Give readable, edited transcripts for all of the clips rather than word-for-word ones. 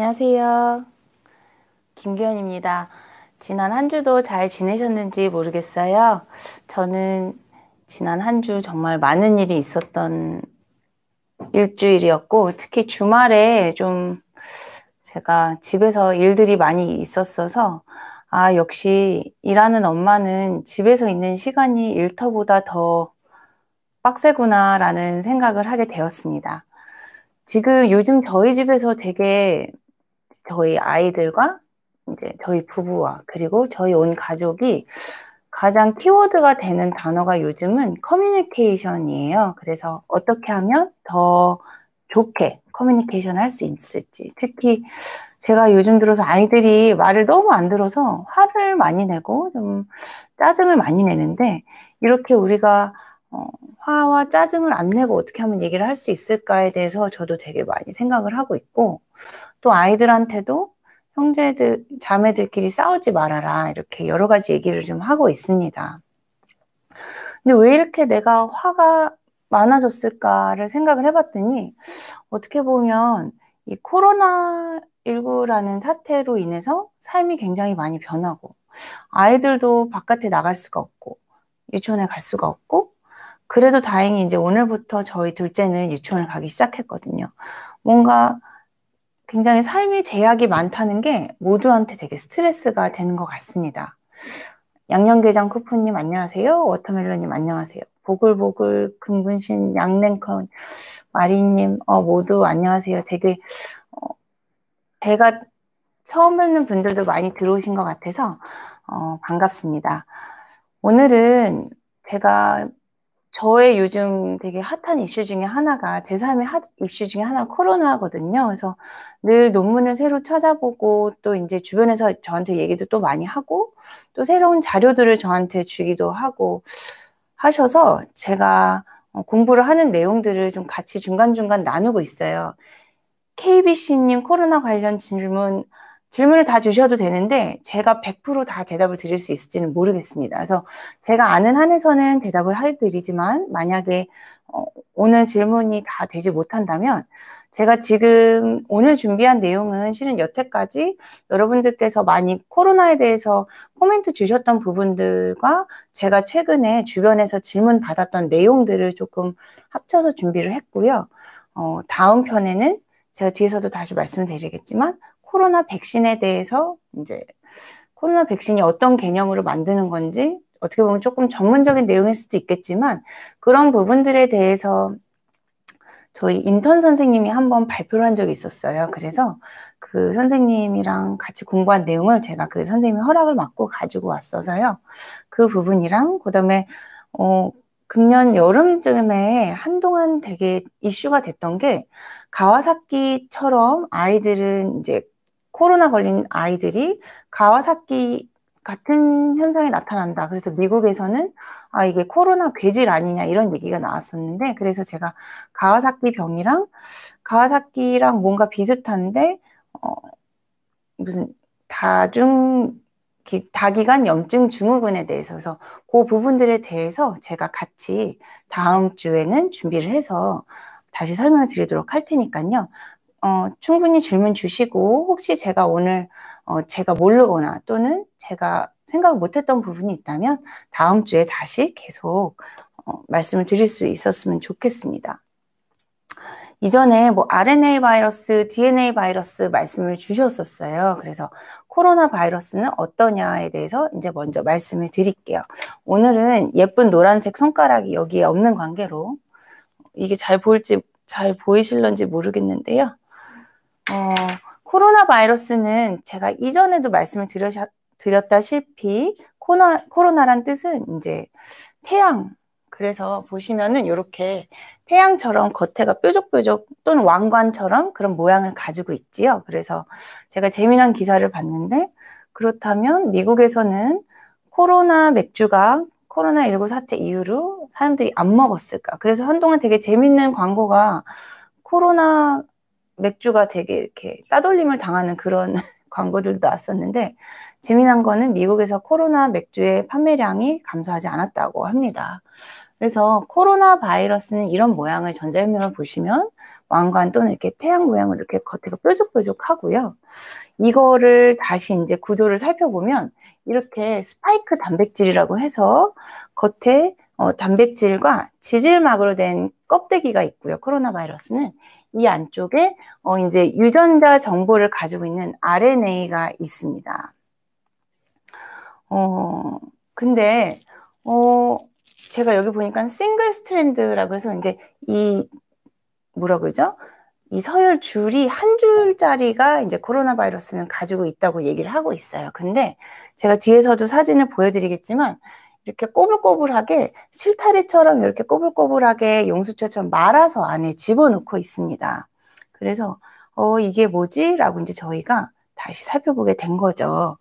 안녕하세요. 김규현입니다. 지난 한 주도 잘 지내셨는지 모르겠어요. 저는 지난 한 주 정말 많은 일이 있었던 일주일이었고, 특히 주말에 좀 제가 집에서 일들이 많이 있었어서, 역시 일하는 엄마는 집에서 있는 시간이 일터보다 더 빡세구나라는 생각을 하게 되었습니다. 지금 요즘 저희 집에서 되게 저희 아이들과 이제 저희 부부와 그리고 저희 온 가족이 가장 키워드가 되는 단어가 요즘은 커뮤니케이션이에요. 그래서 어떻게 하면 더 좋게 커뮤니케이션을 할 수 있을지. 특히 제가 요즘 들어서 아이들이 말을 너무 안 들어서 화를 많이 내고 좀 짜증을 많이 내는데, 이렇게 우리가 화와 짜증을 안 내고 어떻게 하면 얘기를 할 수 있을까에 대해서 저도 되게 많이 생각을 하고 있고, 또 아이들한테도 형제들, 자매들끼리 싸우지 말아라, 이렇게 여러 가지 얘기를 좀 하고 있습니다. 근데 왜 이렇게 내가 화가 많아졌을까를 생각을 해봤더니, 어떻게 보면 이 코로나19라는 사태로 인해서 삶이 굉장히 많이 변하고, 아이들도 바깥에 나갈 수가 없고, 유치원에 갈 수가 없고, 그래도 다행히 이제 오늘부터 저희 둘째는 유치원을 가기 시작했거든요. 뭔가 굉장히 삶의 제약이 많다는 게 모두한테 되게 스트레스가 되는 것 같습니다. 양념게장 쿠프님 안녕하세요. 워터멜론님 안녕하세요. 보글보글 금분신 양냉컨 마리님 모두 안녕하세요. 되게 제가 처음 뵙는 분들도 많이 들어오신 것 같아서 반갑습니다. 오늘은 제가 저의 요즘 되게 핫한 이슈 중에 하나가, 제 삶의 핫 이슈 중에 하나가 코로나거든요. 그래서 늘 논문을 새로 찾아보고, 또 이제 주변에서 저한테 얘기도 또 많이 하고, 또 새로운 자료들을 저한테 주기도 하고 하셔서 제가 공부를 하는 내용들을 좀 같이 중간중간 나누고 있어요. KBC님 코로나 관련 질문을 다 주셔도 되는데 제가 100%다 대답을 드릴 수 있을지는 모르겠습니다. 그래서 제가 아는 한에서는 대답을 해드리지만, 만약에 오늘 질문이 다 되지 못한다면, 제가 지금 오늘 준비한 내용은 실은 여태까지 여러분들께서 많이 코로나에 대해서 코멘트 주셨던 부분들과 제가 최근에 주변에서 질문 받았던 내용들을 조금 합쳐서 준비를 했고요. 다음 편에는 제가 뒤에서도 다시 말씀드리겠지만, 코로나 백신에 대해서 이제 코로나 백신이 어떤 개념으로 만드는 건지, 어떻게 보면 조금 전문적인 내용일 수도 있겠지만, 그런 부분들에 대해서 저희 인턴 선생님이 한번 발표를 한 적이 있었어요. 그래서 그 선생님이랑 같이 공부한 내용을 제가 그 선생님의 허락을 받고 가지고 왔어서요. 그 부분이랑, 그다음에 금년 여름쯤에 한동안 되게 이슈가 됐던 게, 가와사키처럼 아이들은 이제 코로나 걸린 아이들이 가와사키 같은 현상이 나타난다. 그래서 미국에서는 이게 코로나 괴질 아니냐 이런 얘기가 나왔었는데, 그래서 제가 가와사키랑 뭔가 비슷한데 무슨 다기관 염증 증후군에 대해서, 그래서 그 부분들에 대해서 제가 같이 다음 주에는 준비를 해서 다시 설명을 드리도록 할 테니까요. 충분히 질문 주시고, 혹시 제가 오늘 제가 모르거나 또는 제가 생각을 못했던 부분이 있다면 다음 주에 다시 계속 말씀을 드릴 수 있었으면 좋겠습니다. 이전에 뭐 RNA 바이러스, DNA 바이러스 말씀을 주셨었어요. 그래서 코로나 바이러스는 어떠냐에 대해서 이제 먼저 말씀을 드릴게요. 오늘은 예쁜 노란색 손가락이 여기에 없는 관계로 이게 잘 보이실런지 모르겠는데요. 코로나 바이러스는 제가 이전에도 말씀을 드렸다시피, 코로나란 뜻은 이제 태양, 그래서 보시면은 이렇게 태양처럼 겉에가 뾰족뾰족 또는 왕관처럼 그런 모양을 가지고 있지요. 그래서 제가 재미난 기사를 봤는데, 그렇다면 미국에서는 코로나 맥주가 코로나19 사태 이후로 사람들이 안 먹었을까? 그래서 한동안 되게 재밌는 광고가, 코로나 맥주가 되게 이렇게 따돌림을 당하는 그런 광고들도 나왔었는데, 재미난 거는 미국에서 코로나 맥주의 판매량이 감소하지 않았다고 합니다. 그래서 코로나 바이러스는 이런 모양을 전자현미경을 보시면 왕관 또는 이렇게 태양 모양으로 이렇게 겉에가 뾰족뾰족하고요. 이거를 다시 이제 구조를 살펴보면 이렇게 스파이크 단백질이라고 해서 겉에 단백질과 지질막으로 된 껍데기가 있고요. 코로나 바이러스는 이 안쪽에 이제 유전자 정보를 가지고 있는 RNA가 있습니다. 근데 제가 여기 보니까 싱글 스트랜드라고 해서 이제 이 뭐라 그러죠? 이 서열 줄이 한 줄짜리가 이제 코로나 바이러스는 가지고 있다고 얘기를 하고 있어요. 근데 제가 뒤에서도 사진을 보여드리겠지만 이렇게 꼬불꼬불하게 실타래처럼 이렇게 꼬불꼬불하게 용수철처럼 말아서 안에 집어넣고 있습니다. 그래서 이게 뭐지? 라고 이제 저희가 다시 살펴보게 된 거죠.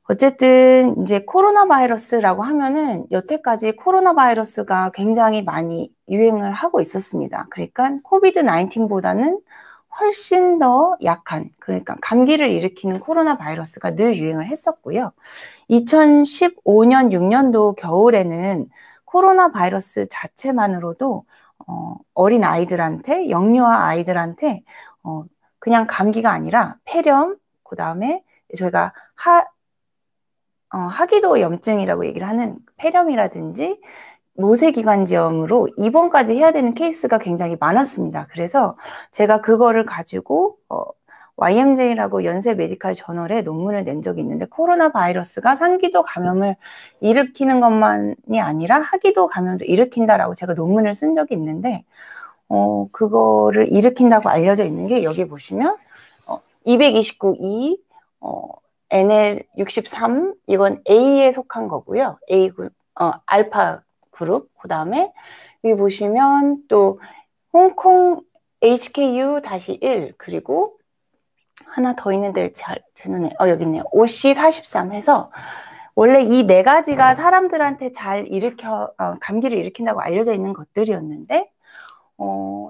어쨌든 이제 코로나 바이러스라고 하면은 여태까지 코로나 바이러스가 굉장히 많이 유행을 하고 있었습니다. 그러니까 코비드 19보다는 훨씬 더 약한, 그러니까 감기를 일으키는 코로나 바이러스가 늘 유행을 했었고요. 2015년, 6년도 겨울에는 코로나 바이러스 자체만으로도 어린 아이들한테, 영유아 아이들한테 그냥 감기가 아니라 폐렴, 그 다음에 저희가 하기도 염증이라고 얘기를 하는 폐렴이라든지 모세기관지염으로 입원까지 해야 되는 케이스가 굉장히 많았습니다. 그래서 제가 그거를 가지고 YMJ라고 연세 메디칼 저널에 논문을 낸 적이 있는데 코로나 바이러스가 상기도 감염을 일으키는 것만이 아니라 하기도 감염도 일으킨다라고 제가 논문을 쓴 적이 있는데 그거를 일으킨다고 알려져 있는 게 여기 보시면 229E NL63 이건 A에 속한 거고요. A 그룹, 알파 그룹. 그 다음에 여기 보시면 또 홍콩 HKU-1 그리고 하나 더 있는데 제 눈에 여기 있네요. OC43 해서 원래 이 네 가지가 사람들한테 잘 감기를 일으킨다고 알려져 있는 것들이었는데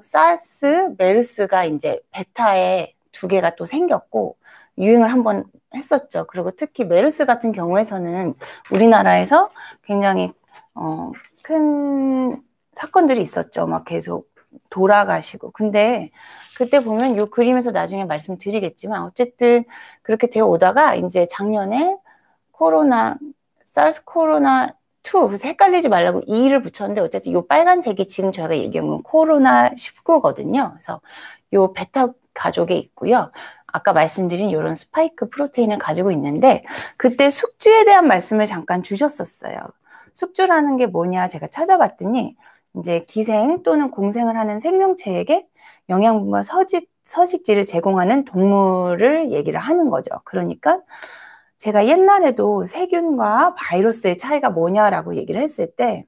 사스, 메르스가 이제 베타에 두 개가 또 생겼고 유행을 한번 했었죠. 그리고 특히 메르스 같은 경우에서는 우리나라에서 굉장히 큰 사건들이 있었죠. 막 계속 돌아가시고. 근데 그때 보면 이 그림에서 나중에 말씀드리겠지만 어쨌든 그렇게 되어 오다가 이제 작년에 사스 코로나 2, 그래서 헷갈리지 말라고 2를 붙였는데 어쨌든 이 빨간색이 지금 저희가 얘기한 건 코로나 19거든요. 그래서 이 베타 가족에 있고요. 아까 말씀드린 이런 스파이크 프로테인을 가지고 있는데 그때 숙주에 대한 말씀을 잠깐 주셨었어요. 숙주라는 게 뭐냐 제가 찾아봤더니 이제 기생 또는 공생을 하는 생명체에게 영양분과 서식지를 제공하는 동물을 얘기를 하는 거죠. 그러니까 제가 옛날에도 세균과 바이러스의 차이가 뭐냐라고 얘기를 했을 때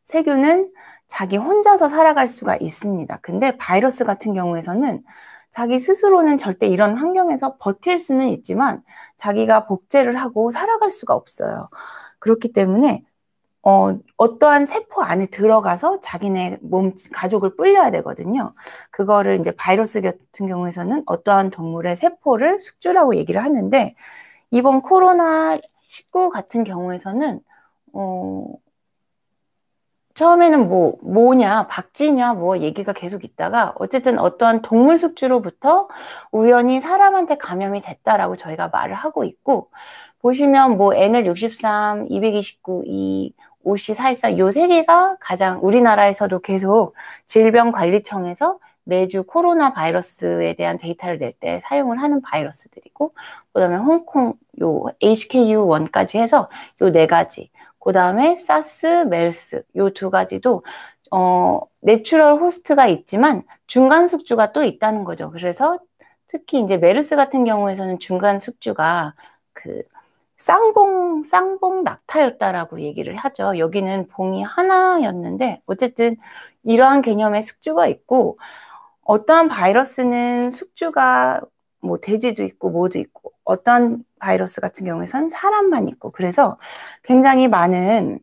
세균은 자기 혼자서 살아갈 수가 있습니다. 근데 바이러스 같은 경우에서는 자기 스스로는 절대 이런 환경에서 버틸 수는 있지만 자기가 복제를 하고 살아갈 수가 없어요. 그렇기 때문에 어떠한 세포 안에 들어가서 자기네 몸 가족을 불려야 되거든요. 그거를 이제 바이러스 같은 경우에서는 어떠한 동물의 세포를 숙주라고 얘기를 하는데 이번 코로나 19 같은 경우에서는 처음에는 뭐냐, 박쥐냐, 얘기가 계속 있다가, 어쨌든 어떠한 동물 숙주로부터 우연히 사람한테 감염이 됐다라고 저희가 말을 하고 있고, 보시면 NL63, 229, OC44, 요 세 개가 가장 우리나라에서도 계속 질병관리청에서 매주 코로나 바이러스에 대한 데이터를 낼 때 사용을 하는 바이러스들이고, 그 다음에 홍콩, 요 HKU1까지 해서 요 네 가지. 그 다음에 사스, 메르스 요 두 가지도 내추럴 호스트가 있지만 중간 숙주가 또 있다는 거죠. 그래서 특히 이제 메르스 같은 경우에서는 중간 숙주가 그 쌍봉 락타였다라고 얘기를 하죠. 여기는 봉이 하나였는데 어쨌든 이러한 개념의 숙주가 있고 어떠한 바이러스는 숙주가 돼지도 있고 모도 있고 어떤 바이러스 같은 경우에선 사람만 있고 그래서 굉장히 많은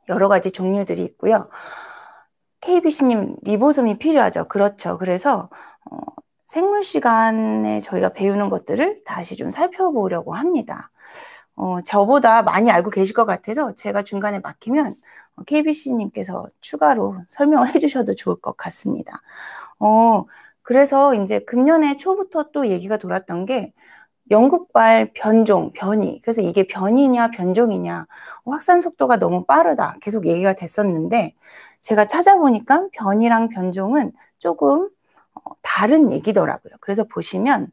여러 가지 종류들이 있고요. KBC님 리보솜이 필요하죠. 그렇죠. 그래서 생물 시간에 저희가 배우는 것들을 다시 좀 살펴보려고 합니다. 저보다 많이 알고 계실 것 같아서 제가 중간에 막히면 KBC님께서 추가로 설명을 해주셔도 좋을 것 같습니다. 그래서 이제 금년에 초부터 또 얘기가 돌았던 게 영국발 변종, 변이. 그래서 이게 변이냐 변종이냐, 확산 속도가 너무 빠르다. 계속 얘기가 됐었는데 제가 찾아보니까 변이랑 변종은 조금 다른 얘기더라고요. 그래서 보시면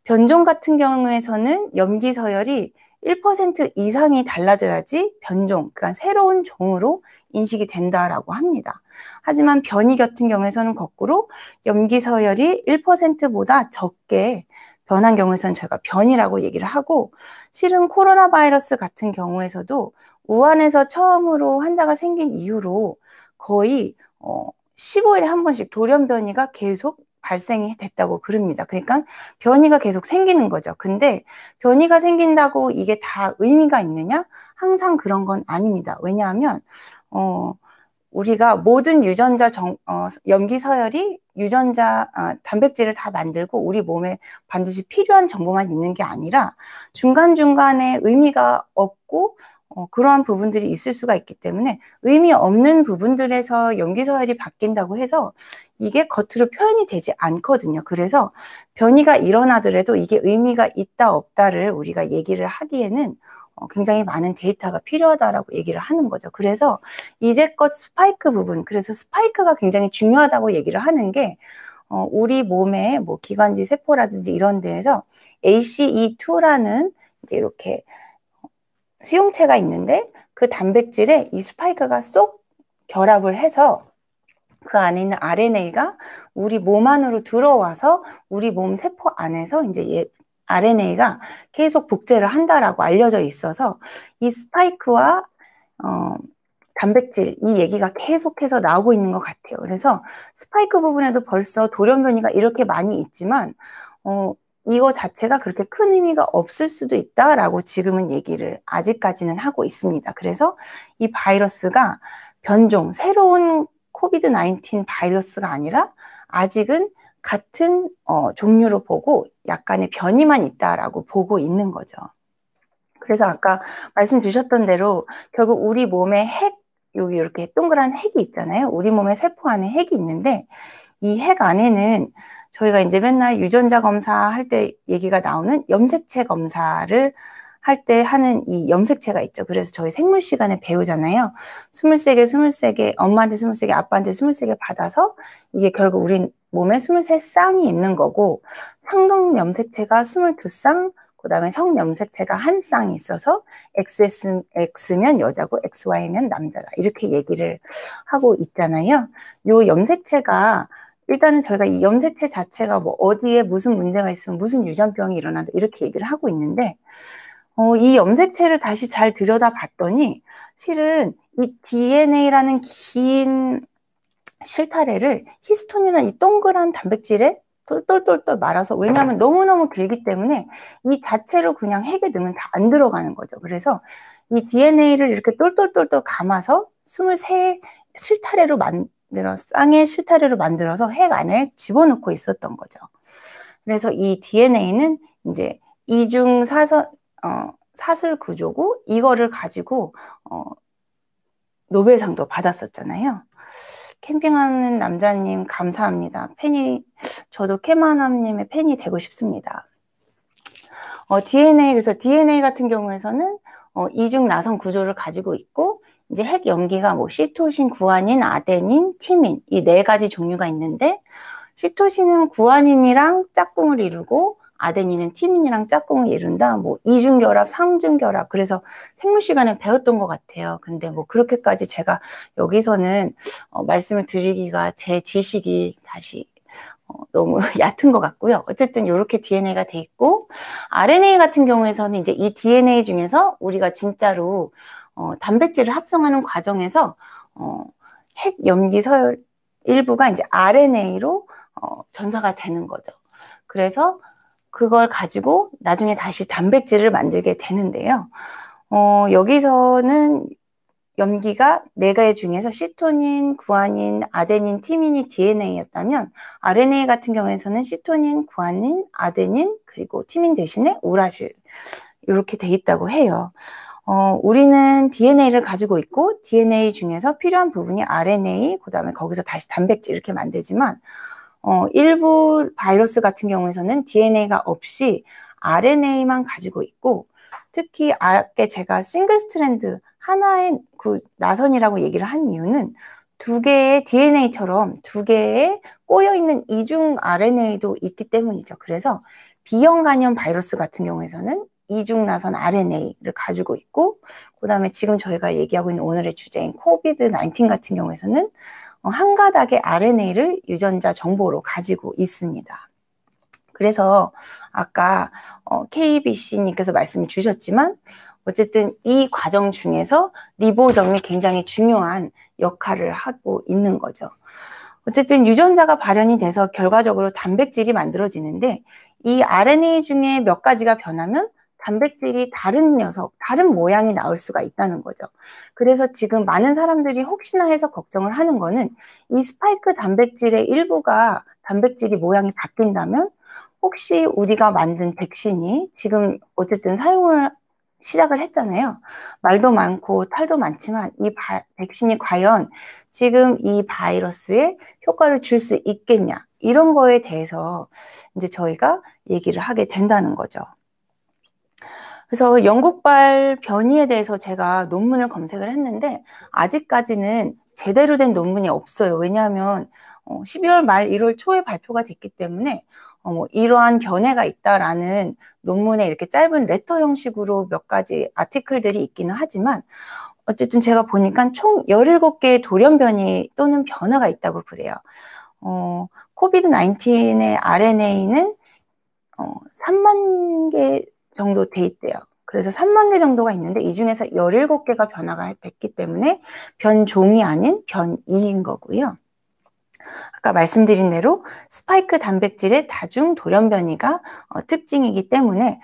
변종 같은 경우에서는 염기 서열이 1% 이상이 달라져야지 변종, 그러니까 새로운 종으로 인식이 된다라고 합니다. 하지만 변이 같은 경우에서는 거꾸로 염기 서열이 1%보다 적게 변한 경우에서는 저희가 변이라고 얘기를 하고, 실은 코로나 바이러스 같은 경우에서도 우한에서 처음으로 환자가 생긴 이후로 거의 15일에 한 번씩 돌연 변이가 계속 발생이 됐다고 그럽니다. 그러니까 변이가 계속 생기는 거죠. 근데 변이가 생긴다고 이게 다 의미가 있느냐? 항상 그런 건 아닙니다. 왜냐하면 우리가 모든 유전자 염기 서열이 유전자 단백질을 다 만들고 우리 몸에 반드시 필요한 정보만 있는 게 아니라 중간중간에 의미가 없고 그러한 부분들이 있을 수가 있기 때문에 의미 없는 부분들에서 염기 서열이 바뀐다고 해서 이게 겉으로 표현이 되지 않거든요. 그래서 변이가 일어나더라도 이게 의미가 있다 없다를 우리가 얘기를 하기에는 굉장히 많은 데이터가 필요하다라고 얘기를 하는 거죠. 그래서 이제껏 스파이크 부분, 그래서 스파이크가 굉장히 중요하다고 얘기를 하는 게 우리 몸의 뭐 기관지 세포라든지 이런 데에서 ACE2라는 이제 이렇게 수용체가 있는데 그 단백질에 이 스파이크가 쏙 결합을 해서 그 안에 있는 RNA가 우리 몸 안으로 들어와서 우리 몸 세포 안에서 이제 RNA가 계속 복제를 한다라고 알려져 있어서 이 스파이크와 단백질 이 얘기가 계속해서 나오고 있는 것 같아요. 그래서 스파이크 부분에도 벌써 돌연 변이가 이렇게 많이 있지만 이거 자체가 그렇게 큰 의미가 없을 수도 있다라고 지금은 얘기를 아직까지는 하고 있습니다. 그래서 이 바이러스가 변종, 새로운 코비드 19 바이러스가 아니라 아직은 같은 종류로 보고 약간의 변이만 있다라고 보고 있는 거죠. 그래서 아까 말씀 주셨던 대로 결국 우리 몸에 여기 이렇게 동그란 핵이 있잖아요. 우리 몸의 세포 안에 핵이 있는데 이 핵 안에는 저희가 이제 맨날 유전자 검사할 때 얘기가 나오는 염색체 검사를 할 때 하는 이 염색체가 있죠. 그래서 저희 생물 시간에 배우잖아요. 23개, 23개, 엄마한테 23개, 아빠한테 23개 받아서 이게 결국 우리 몸에 23쌍이 있는 거고, 상동 염색체가 22쌍, 그 다음에 성염색체가 한 쌍이 있어서 X면 여자고 XY면 남자다. 이렇게 얘기를 하고 있잖아요. 요 염색체가 일단은 저희가 이 염색체 자체가 뭐 어디에 무슨 문제가 있으면 무슨 유전병이 일어난다 이렇게 얘기를 하고 있는데 이 염색체를 다시 잘 들여다봤더니 실은 이 DNA라는 긴 실타래를 히스톤이라는 이 동그란 단백질에 똘똘똘똘 말아서, 왜냐하면 너무너무 길기 때문에 이 자체로 그냥 핵에 넣으면 다 안 들어가는 거죠. 그래서 이 DNA를 이렇게 똘똘똘똘 감아서 23 실타래로 쌍의 실타래로 만들어서 핵 안에 집어넣고 있었던 거죠. 그래서 이 DNA는 이제 이중 사슬 구조고 이거를 가지고 노벨상도 받았었잖아요. 캠핑하는 남자님 감사합니다. 저도 캐마남님의 팬이 되고 싶습니다. 그래서 DNA 같은 경우에서는 이중 나선 구조를 가지고 있고, 이제 핵 염기가 뭐 시토신, 구아닌, 아데닌, 티민 이 4가지 종류가 있는데, 시토신은 구아닌이랑 짝꿍을 이루고 아데닌은 티민이랑 짝꿍을 이룬다. 뭐 이중결합, 삼중결합. 그래서 생물 시간에 배웠던 것 같아요. 근데 뭐 그렇게까지 제가 여기서는 말씀을 드리기가 제 지식이 다시 너무 얕은 것 같고요. 어쨌든 이렇게 DNA가 돼 있고, RNA 같은 경우에서는 이제 이 DNA 중에서 우리가 진짜로 단백질을 합성하는 과정에서 핵 염기 서열 일부가 이제 RNA로 전사가 되는 거죠. 그래서 그걸 가지고 나중에 다시 단백질을 만들게 되는데요. 여기서는 염기가 4가지 중에서 시토닌, 구아닌, 아데닌, 티민이 DNA였다면 RNA 같은 경우에서는 시토닌, 구아닌, 아데닌, 그리고 티민 대신에 우라실 이렇게 돼 있다고 해요. 우리는 DNA를 가지고 있고 DNA 중에서 필요한 부분이 RNA, 그 다음에 거기서 다시 단백질 이렇게 만들지만 일부 바이러스 같은 경우에서는 DNA가 없이 RNA만 가지고 있고 특히 아까 제가 싱글 스트랜드 하나의 그 나선이라고 얘기를 한 이유는 두 개의 DNA처럼 두 개의 꼬여있는 이중 RNA도 있기 때문이죠. 그래서 B형 간염 바이러스 같은 경우에서는 이중 나선 RNA를 가지고 있고 그 다음에 지금 저희가 얘기하고 있는 오늘의 주제인 코비드 19 같은 경우에서는 한 가닥의 RNA를 유전자 정보로 가지고 있습니다. 그래서 아까 KBC님께서 말씀을 주셨지만 어쨌든 이 과정 중에서 리보점이 굉장히 중요한 역할을 하고 있는 거죠. 어쨌든 유전자가 발현이 돼서 결과적으로 단백질이 만들어지는데 이 RNA 중에 몇 가지가 변하면 단백질이 다른 다른 모양이 나올 수가 있다는 거죠. 그래서 지금 많은 사람들이 혹시나 해서 걱정을 하는 거는 이 스파이크 단백질의 일부가 단백질이 모양이 바뀐다면 혹시 우리가 만든 백신이 지금 어쨌든 사용을 시작을 했잖아요. 말도 많고 탈도 많지만 이 백신이 과연 지금 이 바이러스에 효과를 줄 수 있겠냐 이런 거에 대해서 이제 저희가 얘기를 하게 된다는 거죠. 그래서 영국발 변이에 대해서 제가 논문을 검색을 했는데 아직까지는 제대로 된 논문이 없어요. 왜냐하면 12월 말 1월 초에 발표가 됐기 때문에 이러한 견해가 있다라는 논문에 이렇게 짧은 레터 형식으로 몇 가지 아티클들이 있기는 하지만 어쨌든 제가 보니까 총 17개의 돌연 변이 또는 변화가 있다고 그래요. 코비드 19의 RNA는 3만 개 정도 돼 있대요. 그래서 3만 개 정도가 있는데 이 중에서 17개가 변화가 됐기 때문에 변종이 아닌 변이인 거고요. 아까 말씀드린 대로 스파이크 단백질의 다중 돌연 변이가 특징이기 때문에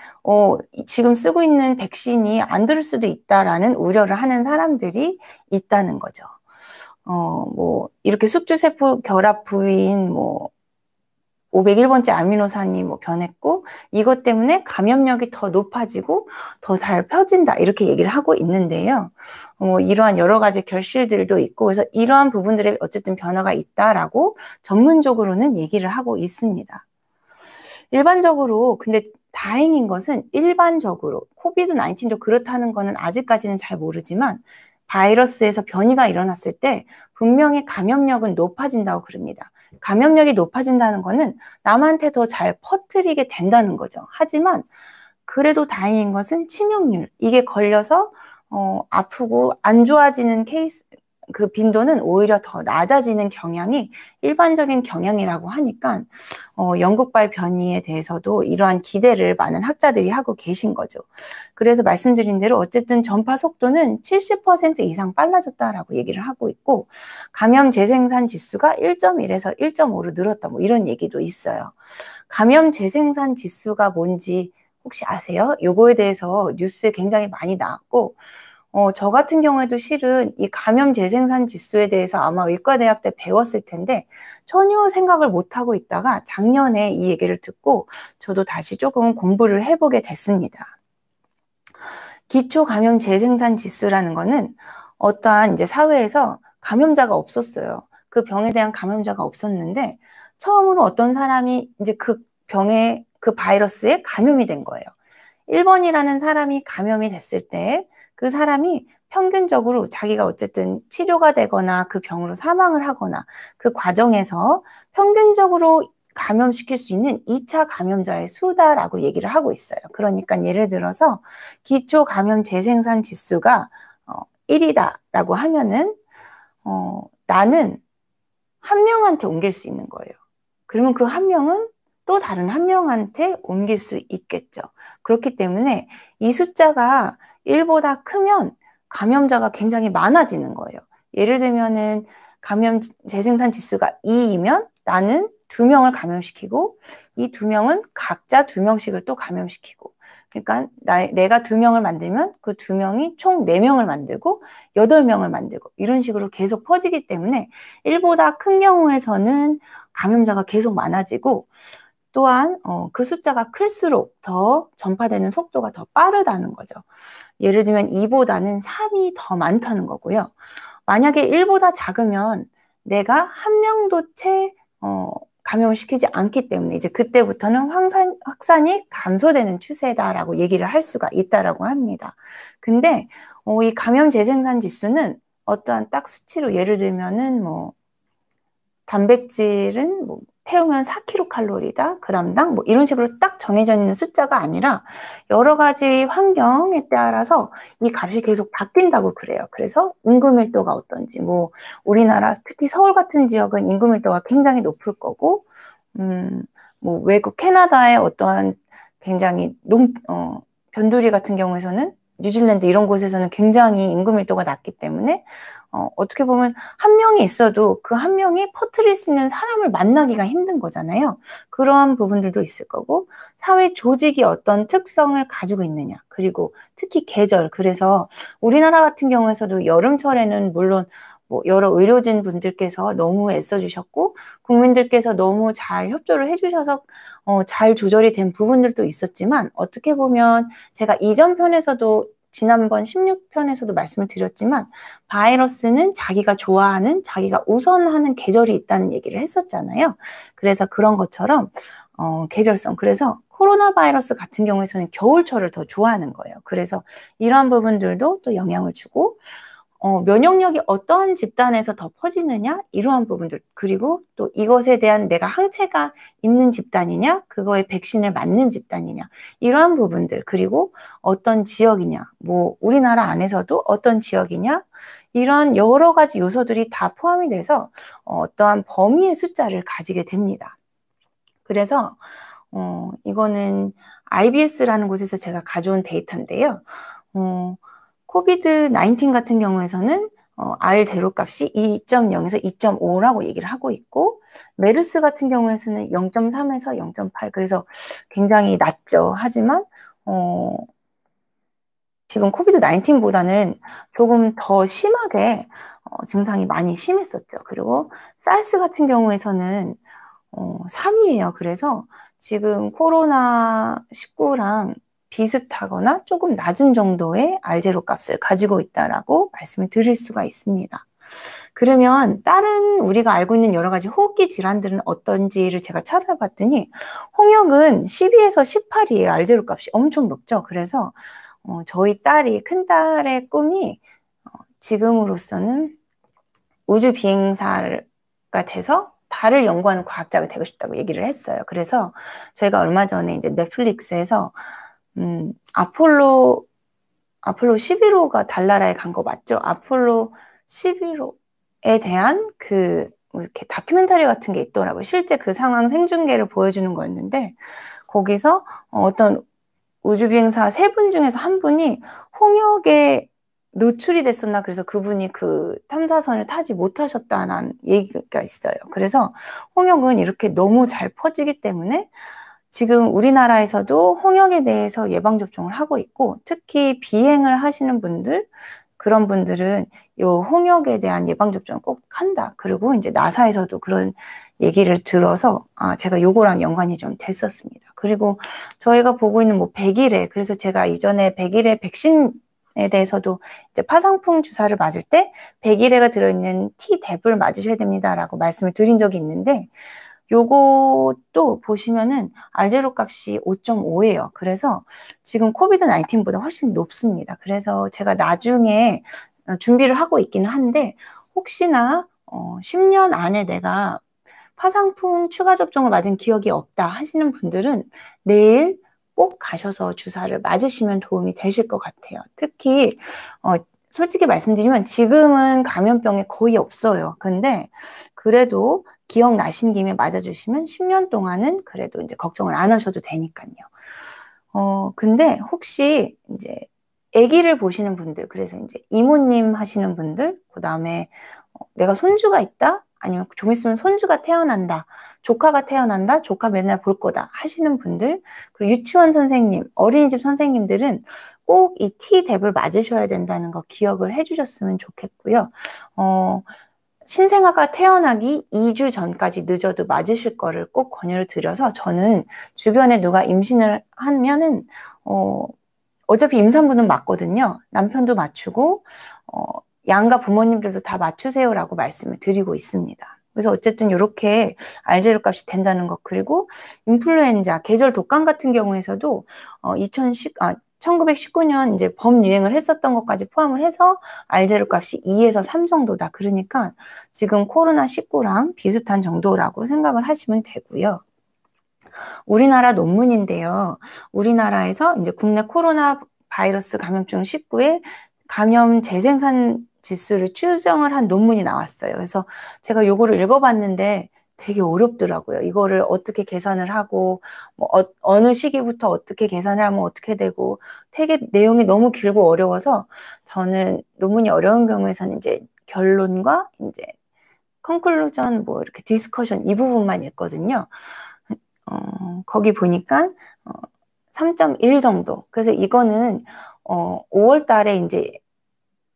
지금 쓰고 있는 백신이 안 들을 수도 있다라는 우려를 하는 사람들이 있다는 거죠. 뭐 이렇게 숙주세포 결합 부위인 뭐 501번째 아미노산이 뭐 변했고 이것 때문에 감염력이 더 높아지고 더 잘 펴진다 이렇게 얘기를 하고 있는데요. 이러한 여러 가지 결실들도 있고 그래서 이러한 부분들에 어쨌든 변화가 있다라고 전문적으로는 얘기를 하고 있습니다. 일반적으로 근데 다행인 것은 일반적으로 코비드 19도 그렇다는 거는 아직까지는 잘 모르지만 바이러스에서 변이가 일어났을 때 분명히 감염력은 높아진다고 그럽니다. 감염력이 높아진다는 거는 남한테 더 잘 퍼뜨리게 된다는 거죠. 하지만 그래도 다행인 것은 치명률, 이게 걸려서 아프고 안 좋아지는 케이스, 그 빈도는 오히려 더 낮아지는 경향이 일반적인 경향이라고 하니까 영국발 변이에 대해서도 이러한 기대를 많은 학자들이 하고 계신 거죠. 그래서 말씀드린 대로 어쨌든 전파 속도는 70% 이상 빨라졌다라고 얘기를 하고 있고 감염 재생산 지수가 1.1에서 1.5로 늘었다 뭐 이런 얘기도 있어요. 감염 재생산 지수가 뭔지 혹시 아세요? 요거에 대해서 뉴스에 굉장히 많이 나왔고 저 같은 경우에도 실은 이 감염 재생산 지수에 대해서 아마 의과대학 때 배웠을 텐데 전혀 생각을 못하고 있다가 작년에 이 얘기를 듣고 저도 다시 조금 공부를 해보게 됐습니다. 기초 감염 재생산 지수라는 거는 어떠한 이제 사회에서 감염자가 없었어요. 그 병에 대한 감염자가 없었는데 처음으로 어떤 사람이 이제 그 병에 그 바이러스에 감염이 된 거예요. 1번이라는 사람이 감염이 됐을 때 그 사람이 평균적으로 자기가 어쨌든 치료가 되거나 그 병으로 사망을 하거나 그 과정에서 평균적으로 감염시킬 수 있는 2차 감염자의 수다라고 얘기를 하고 있어요. 그러니까 예를 들어서 기초 감염 재생산 지수가 1이다라고 하면은 나는 한 명한테 옮길 수 있는 거예요. 그러면 그 한 명은 또 다른 한 명한테 옮길 수 있겠죠. 그렇기 때문에 이 숫자가 1보다 크면 감염자가 굉장히 많아지는 거예요. 예를 들면은 감염 재생산 지수가 2이면 나는 2명을 감염시키고 이 2명은 각자 2명씩을 또 감염시키고 그러니까 내가 2명을 만들면 그 2명이 총 4명을 만들고 8명을 만들고 이런 식으로 계속 퍼지기 때문에 1보다 큰 경우에서는 감염자가 계속 많아지고 또한 그 숫자가 클수록 더 전파되는 속도가 더 빠르다는 거죠. 예를 들면 2보다는 3이 더 많다는 거고요. 만약에 1보다 작으면 내가 한 명도 채 감염을 시키지 않기 때문에 이제 그때부터는 확산이 감소되는 추세다라고 얘기를 할 수가 있다라고 합니다. 근데 이 감염 재생산 지수는 어떠한 딱 수치로 예를 들면은 뭐 단백질은 뭐 태우면 4kcal다, g당 뭐 이런 식으로 딱 정해져 있는 숫자가 아니라 여러 가지 환경에 따라서 이 값이 계속 바뀐다고 그래요. 그래서 인구 밀도가 어떤지, 뭐 우리나라 특히 서울 같은 지역은 인구 밀도가 굉장히 높을 거고, 뭐 외국 캐나다의 어떠한 굉장히 변두리 같은 경우에서는 뉴질랜드 이런 곳에서는 굉장히 인구 밀도가 낮기 때문에 어떻게 보면 한 명이 있어도 그 한 명이 퍼뜨릴 수 있는 사람을 만나기가 힘든 거잖아요. 그러한 부분들도 있을 거고, 사회 조직이 어떤 특성을 가지고 있느냐, 그리고 특히 계절, 그래서 우리나라 같은 경우에서도 여름철에는 물론 뭐 여러 의료진 분들께서 너무 애써주셨고 국민들께서 너무 잘 협조를 해주셔서 잘 조절이 된 부분들도 있었지만, 어떻게 보면 제가 이전 편에서도 지난번 16편에서도 말씀을 드렸지만 바이러스는 자기가 좋아하는, 자기가 우선하는 계절이 있다는 얘기를 했었잖아요. 그래서 그런 것처럼 계절성, 그래서 코로나 바이러스 같은 경우에서는 겨울철을 더 좋아하는 거예요. 그래서 이러한 부분들도 또 영향을 주고, 면역력이 어떠한 집단에서 더 퍼지느냐, 이러한 부분들, 그리고 또 이것에 대한 내가 항체가 있는 집단이냐, 그거에 백신을 맞는 집단이냐, 이러한 부분들, 그리고 어떤 지역이냐, 뭐 우리나라 안에서도 어떤 지역이냐, 이러한 여러 가지 요소들이 다 포함이 돼서 어떠한 범위의 숫자를 가지게 됩니다. 그래서 이거는 IBS라는 곳에서 제가 가져온 데이터인데요. 코비드 19 같은 경우에서는 R0 값이 2.0에서 2.5라고 얘기를 하고 있고, 메르스 같은 경우에서는 0.3에서 0.8, 그래서 굉장히 낮죠. 하지만 지금 코비드 19보다는 조금 더 심하게 증상이 많이 심했었죠. 그리고 사르스 같은 경우에서는 3이에요. 그래서 지금 코로나 19랑 비슷하거나 조금 낮은 정도의 R0 값을 가지고 있다라고 말씀을 드릴 수가 있습니다. 그러면 다른 우리가 알고 있는 여러 가지 호흡기 질환들은 어떤지를 제가 찾아봤더니 홍역은 12에서 18이에요. R0 값이 엄청 높죠. 그래서 저희 딸이, 큰딸의 꿈이 지금으로서는 우주 비행사가 돼서 달을 연구하는 과학자가 되고 싶다고 얘기를 했어요. 그래서 저희가 얼마 전에 이제 넷플릭스에서 아폴로 11호가 달나라에 간 거 맞죠? 아폴로 11호에 대한 이렇게 다큐멘터리 같은 게 있더라고요. 실제 그 상황 생중계를 보여주는 거였는데, 거기서 어떤 우주비행사 3분 중에서 한 분이 홍역에 노출이 됐었나, 그래서 그분이 그 탐사선을 타지 못하셨다는 얘기가 있어요. 그래서 홍역은 이렇게 너무 잘 퍼지기 때문에 지금 우리나라에서도 홍역에 대해서 예방접종을 하고 있고, 특히 비행을 하시는 분들, 그런 분들은 이 홍역에 대한 예방접종을 꼭 한다. 그리고 이제 나사에서도 그런 얘기를 들어서 제가 요거랑 연관이 좀 됐었습니다. 그리고 저희가 보고 있는 뭐 100일에, 그래서 제가 이전에 100일에 백신에 대해서도 이제 파상풍 주사를 맞을 때 100일에가 들어있는 T뎁을 맞으셔야 됩니다라고 말씀을 드린 적이 있는데, 요것도 보시면은 R0 값이 5.5예요. 그래서 지금 코비드 19보다 훨씬 높습니다. 그래서 제가 나중에 준비를 하고 있기는 한데, 혹시나 10년 안에 내가 파상풍 추가 접종을 맞은 기억이 없다 하시는 분들은 내일 꼭 가셔서 주사를 맞으시면 도움이 되실 것 같아요. 특히 솔직히 말씀드리면 지금은 감염병이 거의 없어요. 근데 그래도 기억나신 김에 맞아주시면 10년 동안은 그래도 이제 걱정을 안 하셔도 되니까요. 근데 혹시 이제 아기를 보시는 분들, 그래서 이제 이모님 하시는 분들, 그 다음에 내가 손주가 있다? 아니면 좀 있으면 손주가 태어난다, 조카가 태어난다, 조카 맨날 볼 거다 하시는 분들, 그리고 유치원 선생님, 어린이집 선생님들은 꼭 이 T뎁을 맞으셔야 된다는 거 기억을 해주셨으면 좋겠고요. 신생아가 태어나기 2주 전까지 늦어도 맞으실 거를 꼭 권유를 드려서 저는 주변에 누가 임신을 하면은 어차피 임산부는 맞거든요. 남편도 맞추고 양가 부모님들도 다 맞추세요라고 말씀을 드리고 있습니다. 그래서 어쨌든 이렇게 알제로 값이 된다는 것, 그리고 인플루엔자, 계절 독감 같은 경우에서도 1919년 이제 범유행을 했었던 것까지 포함을 해서 알제로 값이 2에서 3 정도다. 그러니까 지금 코로나19랑 비슷한 정도라고 생각을 하시면 되고요. 우리나라 논문인데요. 우리나라에서 이제 국내 코로나 바이러스 감염증 19의 감염 재생산 지수를 추정을 한 논문이 나왔어요. 그래서 제가 요거를 읽어봤는데 되게 어렵더라고요. 이거를 어떻게 계산을 하고 뭐 어느 시기부터 어떻게 계산을 하면 어떻게 되고 되게 내용이 너무 길고 어려워서 저는 논문이 어려운 경우에서는 이제 결론과 이제 컨클루전 뭐 이렇게 디스커션 이 부분만 읽거든요. 거기 보니까 3.1 정도. 그래서 이거는 5월 달에 이제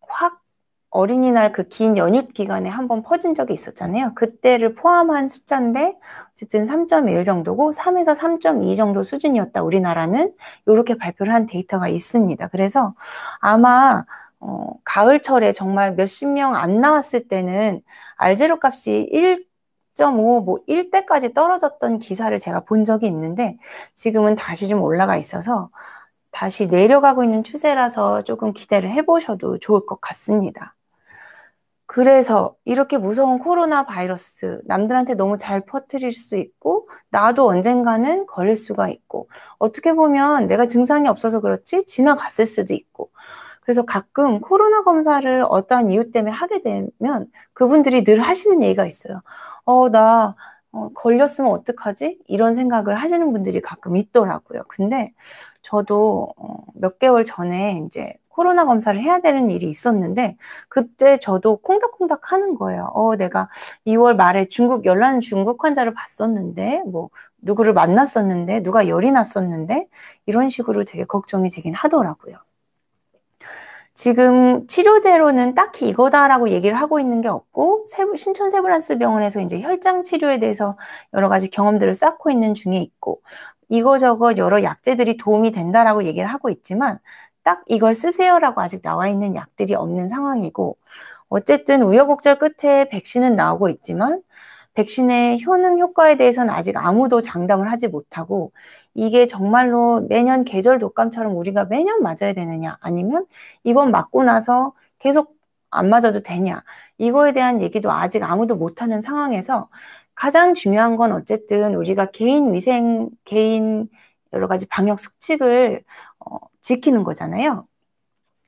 확 어린이날 그 긴 연휴 기간에 한번 퍼진 적이 있었잖아요. 그때를 포함한 숫자인데 어쨌든 3.1 정도고 3에서 3.2 정도 수준이었다. 우리나라는 이렇게 발표를 한 데이터가 있습니다. 그래서 아마 가을철에 정말 몇십 명 안 나왔을 때는 알제로 값이 1.5, 뭐 1대까지 떨어졌던 기사를 제가 본 적이 있는데 지금은 다시 좀 올라가 있어서 다시 내려가고 있는 추세라서 조금 기대를 해보셔도 좋을 것 같습니다. 그래서 이렇게 무서운 코로나 바이러스 남들한테 너무 잘 퍼뜨릴 수 있고 나도 언젠가는 걸릴 수가 있고 어떻게 보면 내가 증상이 없어서 그렇지 지나갔을 수도 있고 그래서 가끔 코로나 검사를 어떠한 이유 때문에 하게 되면 그분들이 늘 하시는 얘기가 있어요. 나 걸렸으면 어떡하지? 이런 생각을 하시는 분들이 가끔 있더라고요. 근데 저도 몇 개월 전에 이제 코로나 검사를 해야 되는 일이 있었는데 그때 저도 콩닥콩닥 하는 거예요. 내가 2월 말에 열나는 중국 환자를 봤었는데 뭐 누구를 만났었는데 누가 열이 났었는데 이런 식으로 되게 걱정이 되긴 하더라고요. 지금 치료제로는 딱히 이거다라고 얘기를 하고 있는 게 없고 신촌 세브란스 병원에서 이제 혈장 치료에 대해서 여러 가지 경험들을 쌓고 있는 중에 있고 이거저거 여러 약제들이 도움이 된다라고 얘기를 하고 있지만 딱 이걸 쓰세요라고 아직 나와 있는 약들이 없는 상황이고 어쨌든 우여곡절 끝에 백신은 나오고 있지만 백신의 효능 효과에 대해서는 아직 아무도 장담을 하지 못하고 이게 정말로 매년 계절 독감처럼 우리가 매년 맞아야 되느냐 아니면 이번 맞고 나서 계속 안 맞아도 되냐 이거에 대한 얘기도 아직 아무도 못하는 상황에서 가장 중요한 건 어쨌든 우리가 개인 위생, 개인 여러 가지 방역 수칙을 지키는 거잖아요.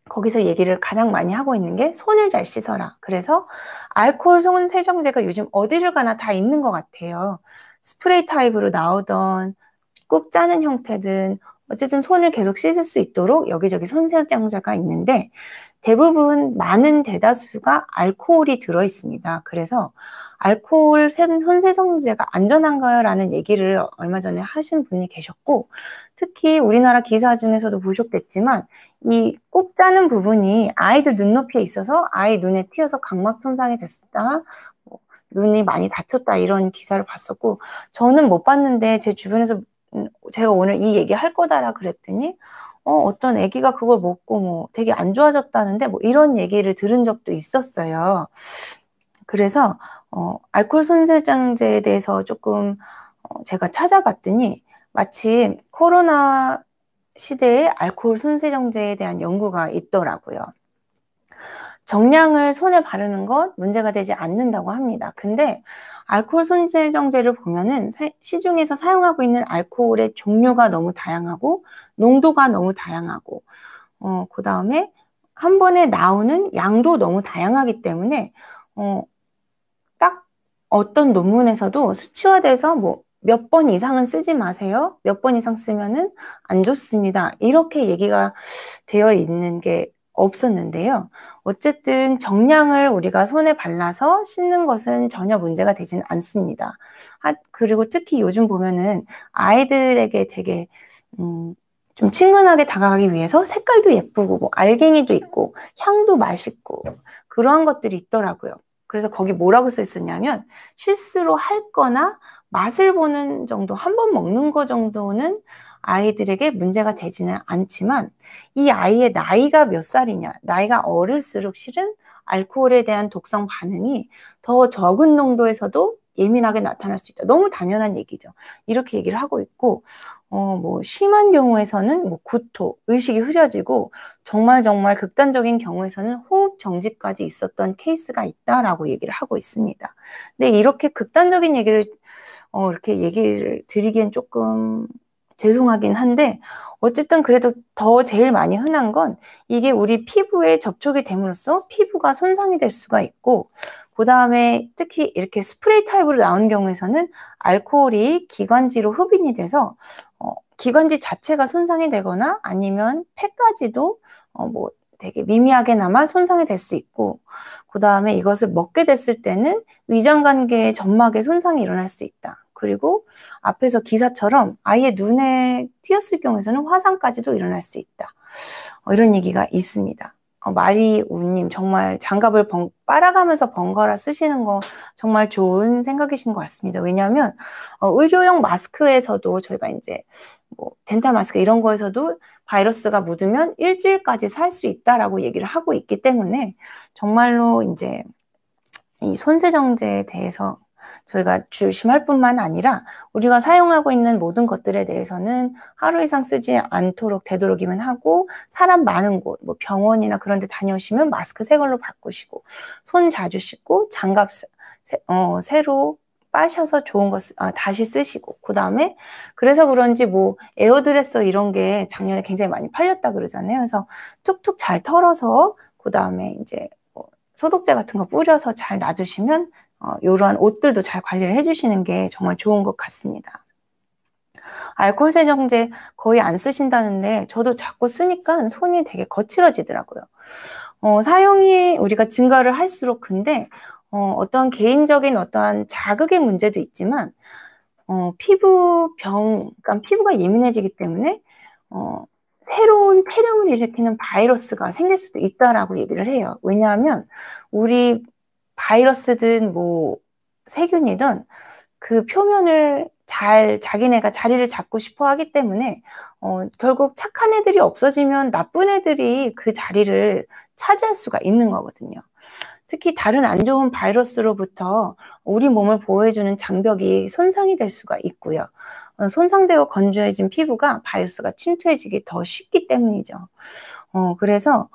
거기서 얘기를 가장 많이 하고 있는 게 손을 잘 씻어라. 그래서 알코올 손 세정제가 요즘 어디를 가나 다 있는 것 같아요. 스프레이 타입으로 나오던 꾹 짜는 형태든 어쨌든 손을 계속 씻을 수 있도록 여기저기 손 세정제가 있는데 대부분 많은 대다수가 알코올이 들어 있습니다. 그래서 알코올 손 세정제가 안전한가요? 라는 얘기를 얼마 전에 하신 분이 계셨고 특히 우리나라 기사 중에서도 보셨겠지만 이 꼭 짜는 부분이 아이들 눈높이에 있어서 아이 눈에 튀어서 각막 손상이 됐다. 눈이 많이 다쳤다 이런 기사를 봤었고 저는 못 봤는데 제 주변에서 제가 오늘 이 얘기 할 거다라 그랬더니 어떤 아기가 그걸 먹고 뭐 되게 안 좋아졌다는데 뭐 이런 얘기를 들은 적도 있었어요. 그래서 알코올 손세정제에 대해서 조금 제가 찾아봤더니 마침 코로나 시대에 알코올 손세정제에 대한 연구가 있더라고요. 정량을 손에 바르는 건 문제가 되지 않는다고 합니다. 근데 알코올 손세정제를 보면은 시중에서 사용하고 있는 알코올의 종류가 너무 다양하고 농도가 너무 다양하고 그 다음에 한 번에 나오는 양도 너무 다양하기 때문에 딱 어떤 논문에서도 수치화돼서 뭐 몇 번 이상은 쓰지 마세요. 몇 번 이상 쓰면은 안 좋습니다. 이렇게 얘기가 되어 있는 게 없었는데요. 어쨌든 정량을 우리가 손에 발라서 씻는 것은 전혀 문제가 되지는 않습니다. 그리고 특히 요즘 보면은 아이들에게 되게 좀 친근하게 다가가기 위해서 색깔도 예쁘고 뭐 알갱이도 있고 향도 맛있고 그러한 것들이 있더라고요. 그래서 거기 뭐라고 써 있었냐면 실수로 할 거나 맛을 보는 정도, 한 번 먹는 거 정도는 아이들에게 문제가 되지는 않지만 이 아이의 나이가 몇 살이냐, 나이가 어릴수록 실은 알코올에 대한 독성 반응이 더 적은 농도에서도 예민하게 나타날 수 있다. 너무 당연한 얘기죠. 이렇게 얘기를 하고 있고, 뭐 심한 경우에서는 뭐 구토, 의식이 흐려지고 정말 극단적인 경우에서는 호흡 정지까지 있었던 케이스가 있다라고 얘기를 하고 있습니다. 근데 이렇게 극단적인 얘기를 이렇게 얘기를 드리기엔 조금 죄송하긴 한데 어쨌든 그래도 더 제일 많이 흔한 건 이게 우리 피부에 접촉이 됨으로써 피부가 손상이 될 수가 있고 그 다음에 특히 이렇게 스프레이 타입으로 나오는 경우에서는 알코올이 기관지로 흡인이 돼서 기관지 자체가 손상이 되거나 아니면 폐까지도 뭐 되게 미미하게나마 손상이 될 수 있고 그 다음에 이것을 먹게 됐을 때는 위장관계의 점막에 손상이 일어날 수 있다. 그리고 앞에서 기사처럼 아이의 눈에 띄었을 경우에는 화상까지도 일어날 수 있다. 이런 얘기가 있습니다. 마리우님 정말 장갑을 빨아가면서 번갈아 쓰시는 거 정말 좋은 생각이신 것 같습니다. 왜냐하면 의료용 마스크에서도 저희가 이제 뭐 덴탈 마스크 이런 거에서도 바이러스가 묻으면 일주일까지 살 수 있다라고 얘기를 하고 있기 때문에 정말로 이제 이 손세정제에 대해서 저희가 조심할 뿐만 아니라 우리가 사용하고 있는 모든 것들에 대해서는 하루 이상 쓰지 않도록 되도록이면 하고 사람 많은 곳, 뭐 병원이나 그런 데 다녀오시면 마스크 새 걸로 바꾸시고 손 자주 씻고 장갑 새로 빠셔서 좋은 거 다시 쓰시고 그 다음에 그래서 그런지 뭐 에어드레서 이런 게 작년에 굉장히 많이 팔렸다 그러잖아요. 그래서 툭툭 잘 털어서 그 다음에 이제 소독제 같은 거 뿌려서 잘 놔두시면 이러한 옷들도 잘 관리를 해주시는 게 정말 좋은 것 같습니다. 알코올 세정제 거의 안 쓰신다는데 저도 자꾸 쓰니까 손이 되게 거칠어지더라고요. 사용이 우리가 증가를 할수록 근데 어떤 개인적인 어떠한 자극의 문제도 있지만 그러니까 피부가 예민해지기 때문에 새로운 폐렴을 일으키는 바이러스가 생길 수도 있다라고 얘기를 해요. 왜냐하면 우리 바이러스든 뭐 세균이든 그 표면을 자기네가 자리를 잡고 싶어 하기 때문에 결국 착한 애들이 없어지면 나쁜 애들이 그 자리를 차지할 수가 있는 거거든요. 특히 다른 안 좋은 바이러스로부터 우리 몸을 보호해주는 장벽이 손상이 될 수가 있고요. 손상되고 건조해진 피부가 바이러스가 침투해지기 더 쉽기 때문이죠. 그래서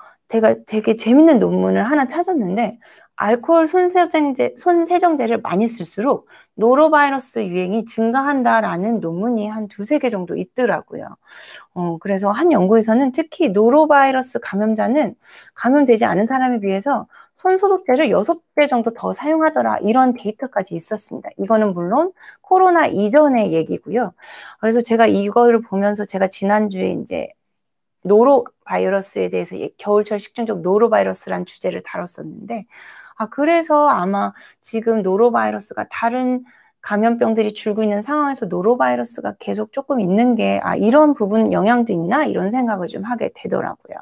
되게 재밌는 논문을 하나 찾았는데 알코올 손세정제를 많이 쓸수록 노로바이러스 유행이 증가한다라는 논문이 한 두세 개 정도 있더라고요. 그래서 한 연구에서는 특히 노로바이러스 감염자는 감염되지 않은 사람에 비해서 손소독제를 6배 정도 더 사용하더라 이런 데이터까지 있었습니다. 이거는 물론 코로나 이전의 얘기고요. 그래서 제가 이거를 보면서 제가 지난주에 이제 노로바이러스에 대해서 겨울철 식중독 노로바이러스라는 주제를 다뤘었는데 그래서 아마 지금 노로바이러스가 다른 감염병들이 줄고 있는 상황에서 노로바이러스가 계속 조금 있는 게 이런 부분 영향도 있나 이런 생각을 좀 하게 되더라고요.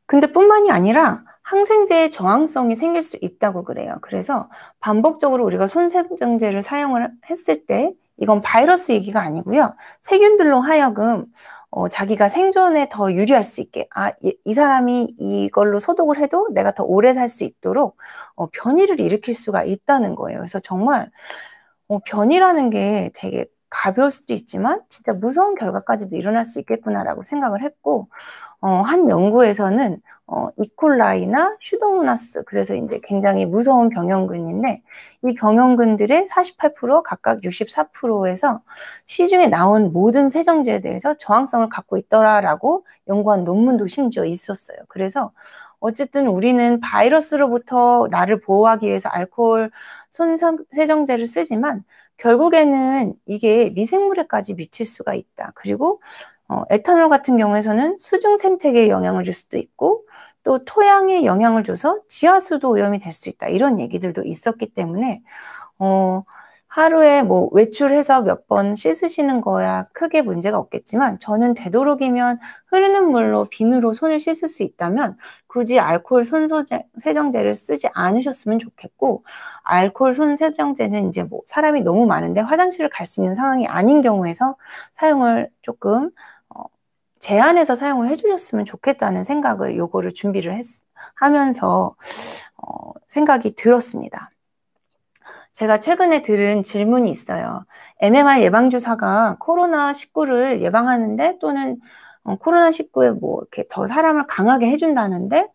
근데 뿐만이 아니라 항생제의 저항성이 생길 수 있다고 그래요. 그래서 반복적으로 우리가 손세정제를 사용을 했을 때 이건 바이러스 얘기가 아니고요. 세균들로 하여금 자기가 생존에 더 유리할 수 있게 이 사람이 이걸로 소독을 해도 내가 더 오래 살 수 있도록 변이를 일으킬 수가 있다는 거예요. 그래서 정말 변이라는 게 되게 가벼울 수도 있지만 진짜 무서운 결과까지도 일어날 수 있겠구나라고 생각을 했고 한 연구에서는 이콜라이나 슈도모나스 그래서 이제 굉장히 무서운 병원균인데 이 병원균들의 48% 각각 64%에서 시중에 나온 모든 세정제에 대해서 저항성을 갖고 있더라라고 연구한 논문도 심지어 있었어요. 그래서 어쨌든 우리는 바이러스로부터 나를 보호하기 위해서 알코올 손세정제를 쓰지만 결국에는 이게 미생물에까지 미칠 수가 있다. 그리고 에탄올 같은 경우에서는 수중 생태계에 영향을 줄 수도 있고 또 토양에 영향을 줘서 지하수도 오염이 될 수 있다. 이런 얘기들도 있었기 때문에 하루에 뭐 외출해서 몇 번 씻으시는 거야 크게 문제가 없겠지만, 저는 되도록이면 흐르는 물로 비누로 손을 씻을 수 있다면 굳이 알코올 세정제를 쓰지 않으셨으면 좋겠고, 알코올 손 세정제는 이제 뭐 사람이 너무 많은데 화장실을 갈 수 있는 상황이 아닌 경우에서 사용을 조금 제한해서 사용을 해주셨으면 좋겠다는 생각을 요거를 준비를 하면서 생각이 들었습니다. 제가 최근에 들은 질문이 있어요. MMR 예방주사가 코로나19를 예방하는데, 또는 코로나19에 뭐 이렇게 더 사람을 강하게 해준다는데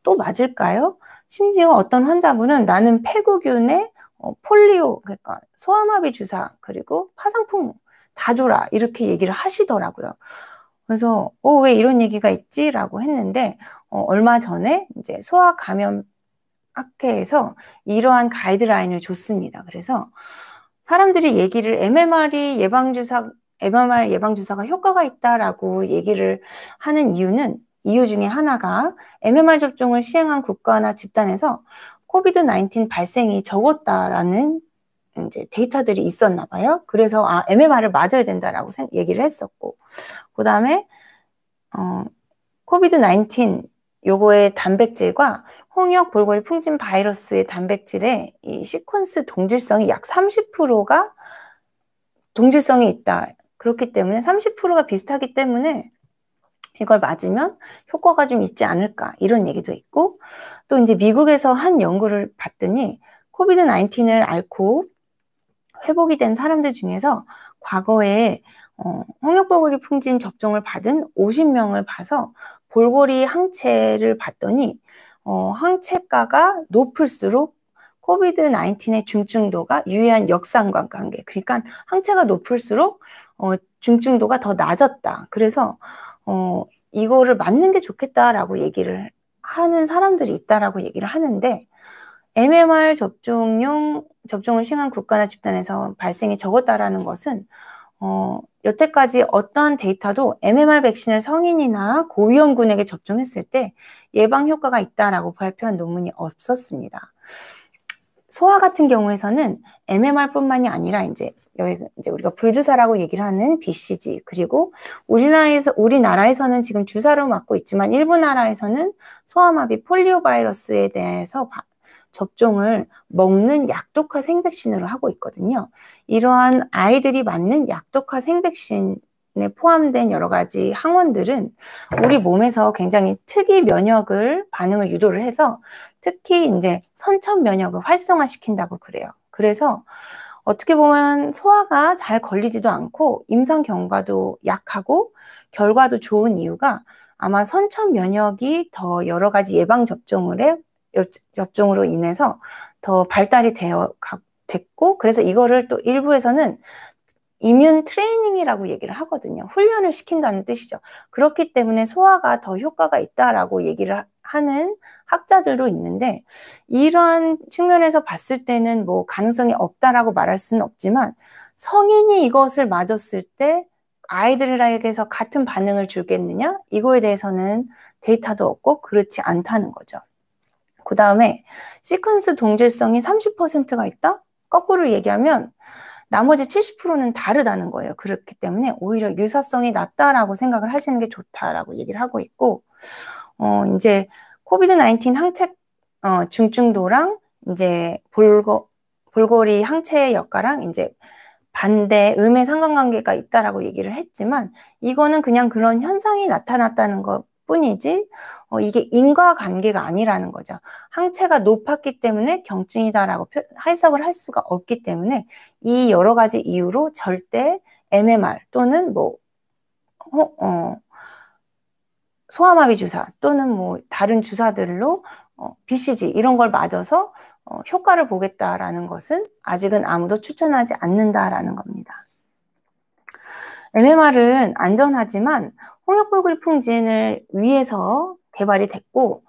또 맞을까요? 심지어 어떤 환자분은 나는 폐구균에 폴리오, 그러니까 소아마비 주사, 그리고 파상풍 다 줘라, 이렇게 얘기를 하시더라고요. 그래서 왜 이런 얘기가 있지? 라고 했는데, 얼마 전에 이제 소아감염 학회에서 이러한 가이드라인을 줬습니다. 그래서 사람들이 얘기를 MMR 예방주사가 효과가 있다라고 얘기를 하는 이유 중에 하나가, MMR 접종을 시행한 국가나 집단에서 코비드-19 발생이 적었다라는 이제 데이터들이 있었나 봐요. 그래서 MMR을 맞아야 된다라고 얘기를 했었고, 그 다음에 코비드-19 요거의 단백질과 홍역 볼고리 풍진 바이러스의 단백질의 이 시퀀스 동질성이 약 30%가 동질성이 있다. 그렇기 때문에 30%가 비슷하기 때문에 이걸 맞으면 효과가 좀 있지 않을까, 이런 얘기도 있고, 또 이제 미국에서 한 연구를 봤더니 코비드-19을 앓고 회복이 된 사람들 중에서 과거에 홍역볼고리 풍진 접종을 받은 50명을 봐서 볼고리 항체를 봤더니 항체가가 높을수록 코비드-19의 중증도가 유의한 역상관관계, 그러니까 항체가 높을수록 중증도가 더 낮았다. 그래서 이거를 맞는 게 좋겠다라고 얘기를 하는 사람들이 있다라고 얘기를 하는데, MMR 접종을 시행한 국가나 집단에서 발생이 적었다라는 것은 여태까지 어떠한 데이터도 MMR 백신을 성인이나 고위험군에게 접종했을 때 예방 효과가 있다라고 발표한 논문이 없었습니다. 소아 같은 경우에서는 MMR뿐만이 아니라 이제 우리가 불주사라고 얘기를 하는 BCG, 그리고 우리나라에서는 지금 주사로 맞고 있지만 일부 나라에서는 소아마비 폴리오 바이러스에 대해서 접종을 먹는 약독화 생백신으로 하고 있거든요. 이러한 아이들이 맞는 약독화 생백신에 포함된 여러 가지 항원들은 우리 몸에서 굉장히 특이 면역을 반응을 유도를 해서 특히 이제 선천 면역을 활성화시킨다고 그래요. 그래서 어떻게 보면 소아가 잘 걸리지도 않고 임상 경과도 약하고 결과도 좋은 이유가, 아마 선천 면역이 더 여러 가지 예방 접종으로 인해서 더 발달이 됐고, 그래서 이거를 또 일부에서는 이뮨 트레이닝이라고 얘기를 하거든요. 훈련을 시킨다는 뜻이죠. 그렇기 때문에 소아가 더 효과가 있다라고 얘기를 하는 학자들도 있는데, 이러한 측면에서 봤을 때는 뭐 가능성이 없다라고 말할 수는 없지만, 성인이 이것을 맞았을 때 아이들에게서 같은 반응을 주겠느냐? 이거에 대해서는 데이터도 없고 그렇지 않다는 거죠. 그 다음에 시퀀스 동질성이 30%가 있다? 거꾸로 얘기하면 나머지 70%는 다르다는 거예요. 그렇기 때문에 오히려 유사성이 낮다라고 생각을 하시는 게 좋다라고 얘기를 하고 있고, 이제 코비드-19 항체 중증도랑 이제 볼고리 항체의 역과랑 이제 반대 음의 상관관계가 있다라고 얘기를 했지만, 이거는 그냥 그런 현상이 나타났다는 것 뿐이지 이게 인과관계가 아니라는 거죠. 항체가 높았기 때문에 경증이다라고 해석을 할 수가 없기 때문에, 이 여러 가지 이유로 절대 MMR 또는 뭐 소아마비 주사 또는 뭐 다른 주사들로 BCG 이런 걸 맞아서 효과를 보겠다라는 것은 아직은 아무도 추천하지 않는다라는 겁니다. MMR은 안전하지만 홍역볼고리 풍진을 위해서 개발이 됐고,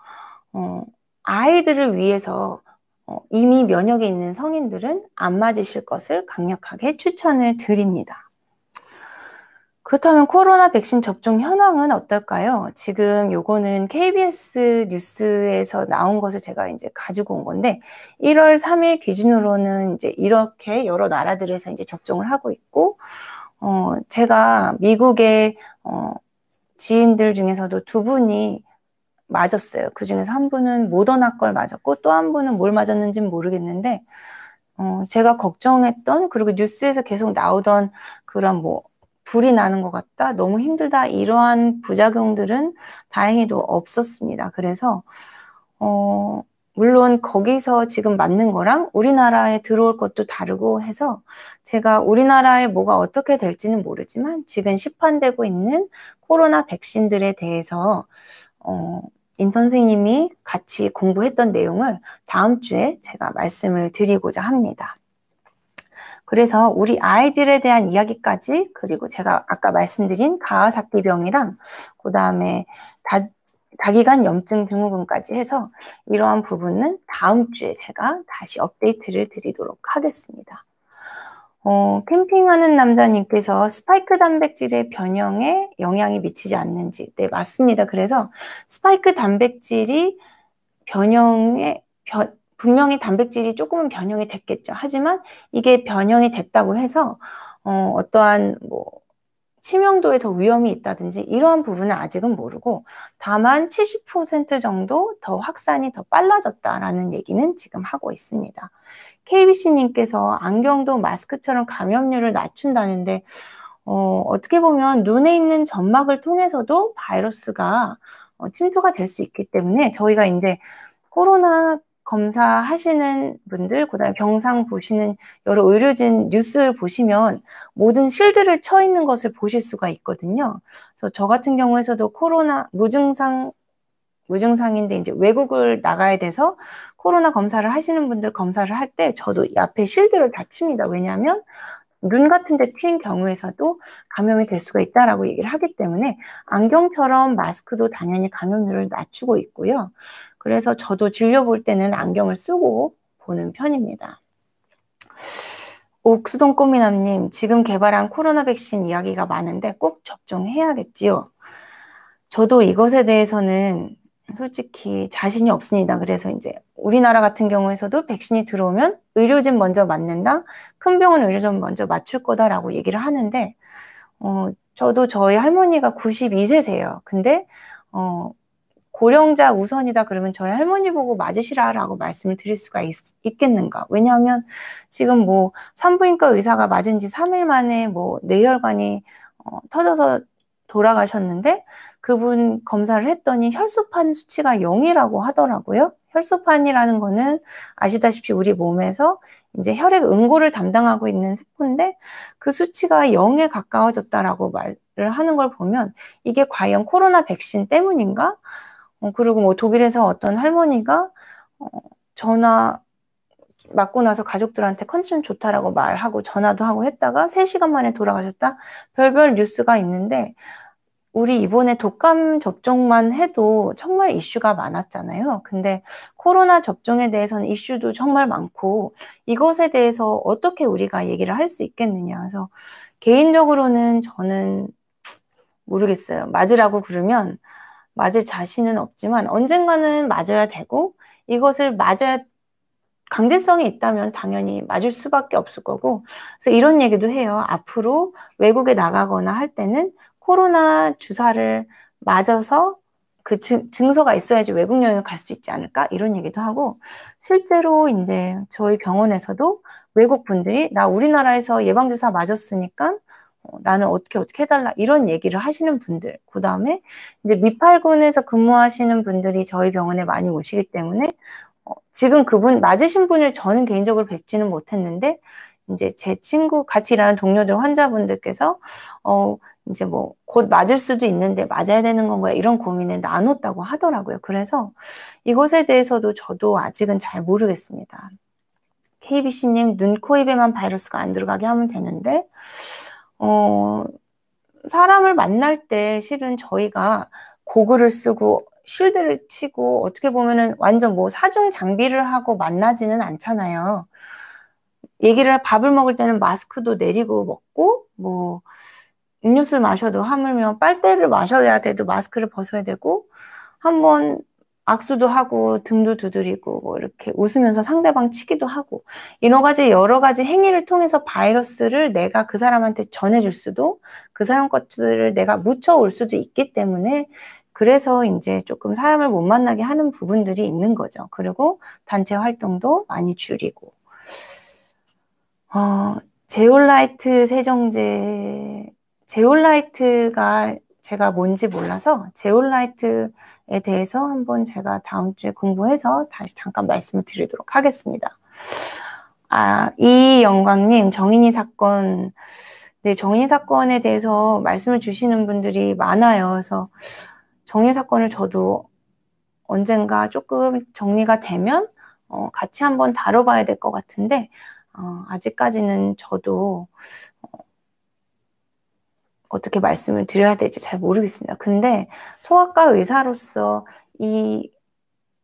아이들을 위해서 이미 면역이 있는 성인들은 안 맞으실 것을 강력하게 추천을 드립니다. 그렇다면 코로나 백신 접종 현황은 어떨까요? 지금 요거는 KBS 뉴스에서 나온 것을 제가 이제 가지고 온 건데, 1월 3일 기준으로는 이제 이렇게 여러 나라들에서 이제 접종을 하고 있고, 제가 미국의, 지인들 중에서도 두 분이 맞았어요. 그 중에서 한 분은 모더나 걸 맞았고, 또 한 분은 뭘 맞았는지는 모르겠는데, 제가 걱정했던, 그리고 뉴스에서 계속 나오던 그런 뭐, 불이 나는 것 같다, 너무 힘들다, 이러한 부작용들은 다행히도 없었습니다. 그래서, 물론 거기서 지금 맞는 거랑 우리나라에 들어올 것도 다르고 해서 제가 우리나라에 뭐가 어떻게 될지는 모르지만 지금 시판되고 있는 코로나 백신들에 대해서, 인 선생님이 같이 공부했던 내용을 다음 주에 제가 말씀을 드리고자 합니다. 그래서 우리 아이들에 대한 이야기까지, 그리고 제가 아까 말씀드린 가와사키병이랑 그 다음에 다기관 염증 증후군까지 해서 이러한 부분은 다음 주에 제가 다시 업데이트를 드리도록 하겠습니다. 캠핑하는 남자님께서 스파이크 단백질의 변형에 영향이 미치지 않는지. 네, 맞습니다. 그래서 스파이크 단백질이 분명히 단백질이 조금은 변형이 됐겠죠. 하지만 이게 변형이 됐다고 해서 어떠한 뭐 치명도에 더 위험이 있다든지 이러한 부분은 아직은 모르고, 다만 70% 정도 더 확산이 더 빨라졌다라는 얘기는 지금 하고 있습니다. KBC님께서 안경도 마스크처럼 감염률을 낮춘다는데, 어떻게 보면 눈에 있는 점막을 통해서도 바이러스가 침투가 될 수 있기 때문에 저희가 이제 코로나 검사하시는 분들, 그다음에 병상 보시는 여러 의료진 뉴스를 보시면 모든 실드를 쳐 있는 것을 보실 수가 있거든요. 그래서 저 같은 경우에서도 코로나 무증상인데 이제 외국을 나가야 돼서 코로나 검사를 하시는 분들 검사를 할 때 저도 앞에 실드를 다 칩니다. 왜냐하면 눈 같은 데 휜 경우에서도 감염이 될 수가 있다라고 얘기를 하기 때문에 안경처럼 마스크도 당연히 감염률을 낮추고 있고요. 그래서 저도 진료 볼 때는 안경을 쓰고 보는 편입니다. 옥수동 꼬미남님, 지금 개발한 코로나 백신 이야기가 많은데 꼭 접종해야겠지요? 저도 이것에 대해서는 솔직히 자신이 없습니다. 그래서 이제 우리나라 같은 경우에서도 백신이 들어오면 의료진 먼저 맞는다, 큰 병원 의료진 먼저 맞출 거다라고 얘기를 하는데, 저도 저희 할머니가 92세세요. 근데 고령자 우선이다 그러면 저희 할머니 보고 맞으시라라고 말씀을 드릴 수가 있겠는가? 왜냐하면 지금 뭐 산부인과 의사가 맞은 지 3일 만에 뭐 뇌혈관이 터져서 돌아가셨는데, 그분 검사를 했더니 혈소판 수치가 0이라고 하더라고요. 혈소판이라는 거는 아시다시피 우리 몸에서 이제 혈액 응고를 담당하고 있는 세포인데 그 수치가 0에 가까워졌다라고 말을 하는 걸 보면 이게 과연 코로나 백신 때문인가? 그리고 뭐 독일에서 어떤 할머니가 전화 맞고 나서 가족들한테 컨디션 좋다라고 말하고 전화도 하고 했다가 3시간 만에 돌아가셨다. 별별 뉴스가 있는데 우리 이번에 독감 접종만 해도 정말 이슈가 많았잖아요. 근데 코로나 접종에 대해서는 이슈도 정말 많고 이것에 대해서 어떻게 우리가 얘기를 할 수 있겠느냐. 그래서 개인적으로는 저는 모르겠어요. 맞으라고 그러면 맞을 자신은 없지만 언젠가는 맞아야 되고, 이것을 강제성이 있다면 당연히 맞을 수밖에 없을 거고, 그래서 이런 얘기도 해요. 앞으로 외국에 나가거나 할 때는 코로나 주사를 맞아서 그 증서가 있어야지 외국 여행을 갈 수 있지 않을까? 이런 얘기도 하고, 실제로 이제 저희 병원에서도 외국 분들이 나 우리나라에서 예방주사 맞았으니까 나는 어떻게 해달라, 이런 얘기를 하시는 분들, 그 다음에 이제 미팔군에서 근무하시는 분들이 저희 병원에 많이 오시기 때문에 지금 그분 맞으신 분을 저는 개인적으로 뵙지는 못했는데 이제 제 친구 같이 일하는 동료들 환자분들께서 이제 뭐 곧 맞을 수도 있는데 맞아야 되는 건가요? 이런 고민을 나눴다고 하더라고요. 그래서 이것에 대해서도 저도 아직은 잘 모르겠습니다. KBC님, 눈, 코, 입에만 바이러스가 안 들어가게 하면 되는데 사람을 만날 때 실은 저희가 고글을 쓰고 실드를 치고 어떻게 보면은 완전 뭐 사중 장비를 하고 만나지는 않잖아요. 밥을 먹을 때는 마스크도 내리고 먹고, 뭐 음료수 마셔도 하물며 빨대를 마셔야 돼도 마스크를 벗어야 되고 한번 악수도 하고 등도 두드리고 뭐 이렇게 웃으면서 상대방 치기도 하고 여러 가지 행위를 통해서 바이러스를 내가 그 사람한테 전해줄 수도 그 사람 것들을 내가 묻혀올 수도 있기 때문에 그래서 이제 조금 사람을 못 만나게 하는 부분들이 있는 거죠. 그리고 단체 활동도 많이 줄이고 제올라이트 세정제 제올라이트가 제가 뭔지 몰라서 제올라이트에 대해서 한번 제가 다음 주에 공부해서 다시 잠깐 말씀을 드리도록 하겠습니다. 이영광님, 정인이 사건. 네, 정인이 사건에 대해서 말씀을 주시는 분들이 많아요. 그래서 정인이 사건을 저도 언젠가 조금 정리가 되면 같이 한번 다뤄봐야 될 것 같은데 아직까지는 저도 어떻게 말씀을 드려야 될지 잘 모르겠습니다. 근데 소아과 의사로서 이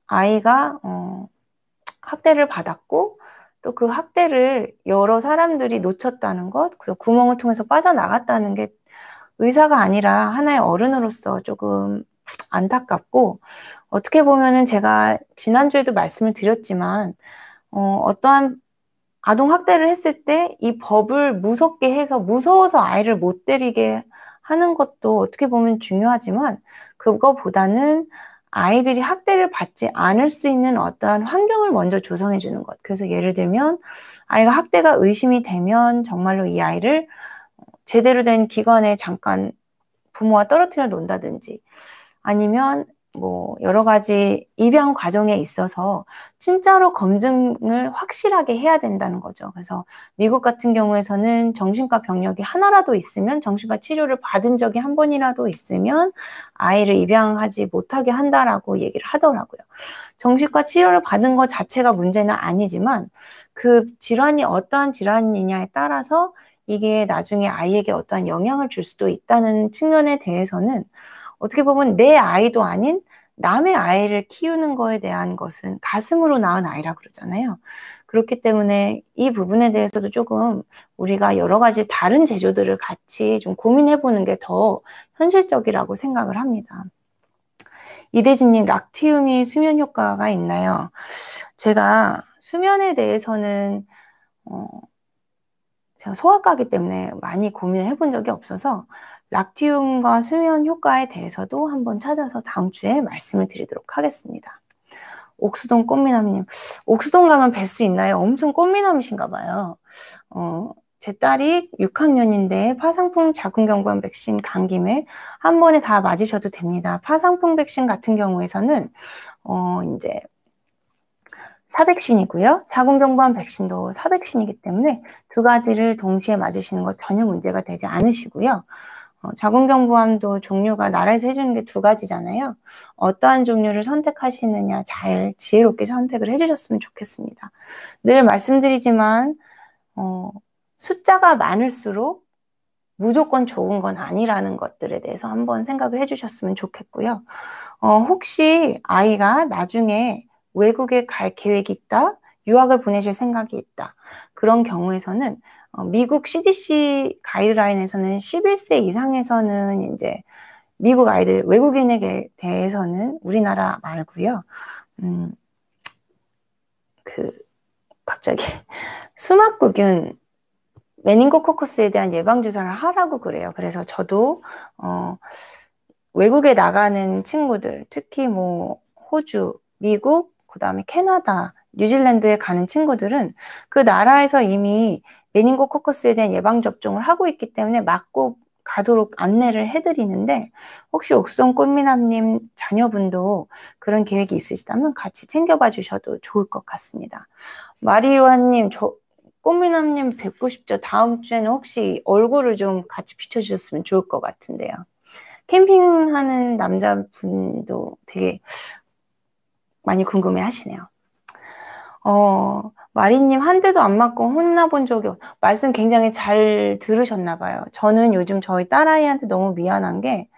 아이가 학대를 받았고 또 그 학대를 여러 사람들이 놓쳤다는 것, 그리고 구멍을 통해서 빠져나갔다는 게 의사가 아니라 하나의 어른으로서 조금 안타깝고 어떻게 보면은 제가 지난주에도 말씀을 드렸지만 어떠한 아동 학대를 했을 때 이 법을 무섭게 해서 무서워서 아이를 못 때리게 하는 것도 어떻게 보면 중요하지만 그거보다는 아이들이 학대를 받지 않을 수 있는 어떠한 환경을 먼저 조성해 주는 것. 그래서 예를 들면 아이가 학대가 의심이 되면 정말로 이 아이를 제대로 된 기관에 잠깐 부모와 떨어뜨려 놓는다든지 아니면 뭐 여러 가지 입양 과정에 있어서 진짜로 검증을 확실하게 해야 된다는 거죠. 그래서 미국 같은 경우에서는 정신과 병력이 하나라도 있으면 정신과 치료를 받은 적이 한 번이라도 있으면 아이를 입양하지 못하게 한다라고 얘기를 하더라고요. 정신과 치료를 받은 것 자체가 문제는 아니지만 그 질환이 어떠한 질환이냐에 따라서 이게 나중에 아이에게 어떠한 영향을 줄 수도 있다는 측면에 대해서는 어떻게 보면 내 아이도 아닌 남의 아이를 키우는 거에 대한 것은 가슴으로 낳은 아이라 그러잖아요. 그렇기 때문에 이 부분에 대해서도 조금 우리가 여러 가지 다른 제조들을 같이 좀 고민해 보는 게 더 현실적이라고 생각을 합니다. 이대진님, 락티움이 수면 효과가 있나요? 제가 수면에 대해서는 제가 소아과이기 때문에 많이 고민을 해본 적이 없어서 락티움과 수면 효과에 대해서도 한번 찾아서 다음 주에 말씀을 드리도록 하겠습니다. 옥수동 꽃미남님, 옥수동 가면 뵐 수 있나요? 엄청 꽃미남이신가 봐요. 제 딸이 6학년인데 파상풍 자궁경부암 백신 간 김에 한 번에 다 맞으셔도 됩니다. 파상풍 백신 같은 경우에서는 이제 사백신이고요. 자궁경부암 백신도 사백신이기 때문에 두 가지를 동시에 맞으시는 거 전혀 문제가 되지 않으시고요. 자궁경부암도 종류가 나라에서 해주는 게 두 가지잖아요. 어떠한 종류를 선택하시느냐 잘 지혜롭게 선택을 해주셨으면 좋겠습니다. 늘 말씀드리지만 숫자가 많을수록 무조건 좋은 건 아니라는 것들에 대해서 한번 생각을 해주셨으면 좋겠고요. 혹시 아이가 나중에 외국에 갈 계획이 있다, 유학을 보내실 생각이 있다. 그런 경우에서는 미국 CDC 가이드라인에서는 11세 이상에서는 이제 미국 아이들, 외국인에게 대해서는 우리나라 말고요. 갑자기 수막구균, 메닌고코커스에 대한 예방주사를 하라고 그래요. 그래서 저도 외국에 나가는 친구들, 특히 뭐 호주, 미국, 그 다음에 캐나다, 뉴질랜드에 가는 친구들은 그 나라에서 이미 메닌고코커스에 대한 예방접종을 하고 있기 때문에 맞고 가도록 안내를 해드리는데 혹시 옥수동 꽃미남님 자녀분도 그런 계획이 있으시다면 같이 챙겨봐 주셔도 좋을 것 같습니다. 마리오아님, 꽃미남님 뵙고 싶죠. 다음 주에는 혹시 얼굴을 좀 같이 비춰주셨으면 좋을 것 같은데요. 캠핑하는 남자분도 되게 많이 궁금해 하시네요. 마리님 한 대도 안 맞고 혼나본 적이 말씀 굉장히 잘 들으셨나 봐요. 저는 요즘 저희 딸아이한테 너무 미안한 게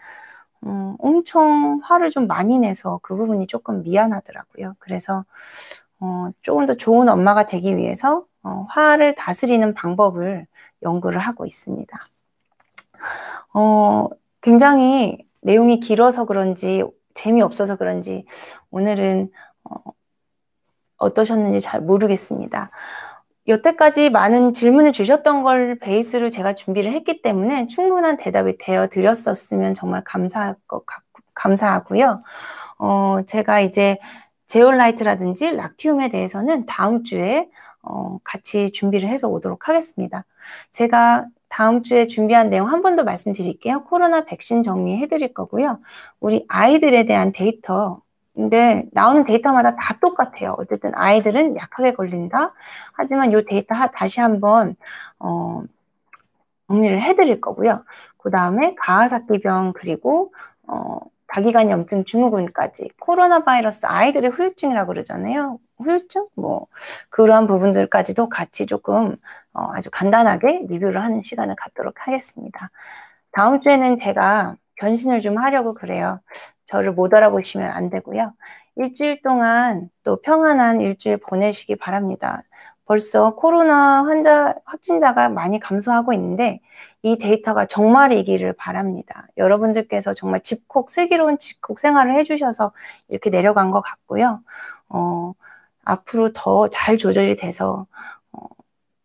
엄청 화를 좀 많이 내서 그 부분이 조금 미안하더라고요. 그래서 조금 더 좋은 엄마가 되기 위해서 화를 다스리는 방법을 연구를 하고 있습니다. 어, 굉장히 내용이 길어서 그런지 재미없어서 그런지 오늘은 어떠셨는지 잘 모르겠습니다. 여태까지 많은 질문을 주셨던 걸 베이스로 제가 준비를 했기 때문에 충분한 대답이 되어 드렸었으면 정말 감사하고요. 제가 이제 제올라이트라든지 락티움에 대해서는 다음 주에 같이 준비를 해서 오도록 하겠습니다. 제가 다음 주에 준비한 내용 한 번 더 말씀드릴게요. 코로나 백신 정리해 드릴 거고요. 우리 아이들에 대한 데이터, 근데 나오는 데이터마다 다 똑같아요. 어쨌든 아이들은 약하게 걸린다. 하지만 이 데이터 다시 한번 정리를 해드릴 거고요. 그 다음에 가와사키병 그리고 다기관염증 증후군까지 코로나 바이러스 아이들의 후유증이라고 그러잖아요. 후유증? 뭐 그러한 부분들까지도 같이 조금 아주 간단하게 리뷰를 하는 시간을 갖도록 하겠습니다. 다음 주에는 제가 변신을 좀 하려고 그래요. 저를 못 알아보시면 안 되고요. 일주일 동안 또 평안한 일주일 보내시기 바랍니다. 벌써 코로나 확진자가 많이 감소하고 있는데 이 데이터가 정말이기를 바랍니다. 여러분들께서 정말 슬기로운 집콕 생활을 해주셔서 이렇게 내려간 것 같고요. 앞으로 더 잘 조절이 돼서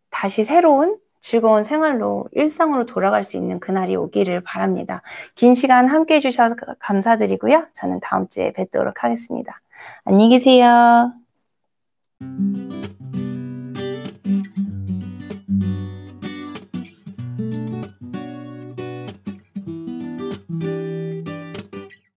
다시 새로운 즐거운 생활로 일상으로 돌아갈 수 있는 그날이 오기를 바랍니다. 긴 시간 함께 해주셔서 감사드리고요. 저는 다음 주에 뵙도록 하겠습니다. 안녕히 계세요.